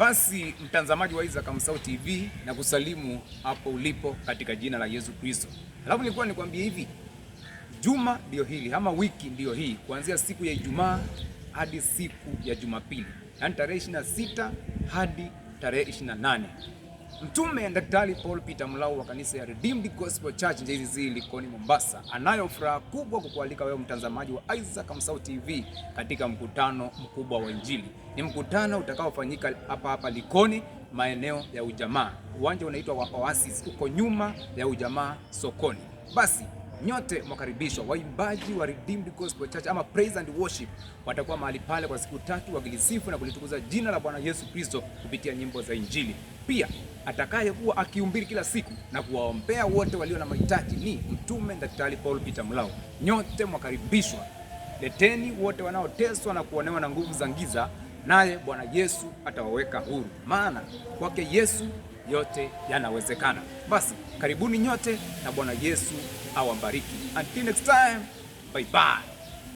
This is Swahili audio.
Basi mtazamaji wa Isaac Kamsau TV na kusalimu hapo ulipo katika jina la Yesu Kristo. Alafu nilikuwa nikwambie hivi, juma ndio hili ama wiki ndio hii, kuanzia siku ya Ijumaa hadi siku ya Jumapili, yaani tarehe 26 hadi tarehe 28. Mtume Daktari Paul Peter Mulau wa kanisa ya Redeemed Gospel Church JCC Likoni Mombasa anayo furaha kubwa kukualika wewe mtazamaji wa Isaac Kamsau TV katika mkutano mkubwa wa Injili. Ni mkutano utakaofanyika hapa Likoni, maeneo ya Ujamaa. Uwanja unaitwa wa Oasis, uko nyuma ya Ujamaa sokoni. Basi nyote mwakaribishwa. Waimbaji wa Redeemed Gospel Church ama Praise and Worship watakuwa mahali pale kwa siku 3 wakilisifu na kulitukuza jina la Bwana Yesu Kristo kupitia nyimbo za Injili. Pia atakayekuwa akihubiri kila siku na kuwaombea wote walio na mahitaji ni Mtume Daktari Paul Peter Mulau. Nyote mwakaribishwa. Leteni wote wanaoteswa na kuonewa na nguvu za giza, naye Bwana Yesu atawaweka huru, maana kwake Yesu yote yanawezekana. Basi karibuni nyote na Bwana Yesu awabariki. Until next time, bye bye.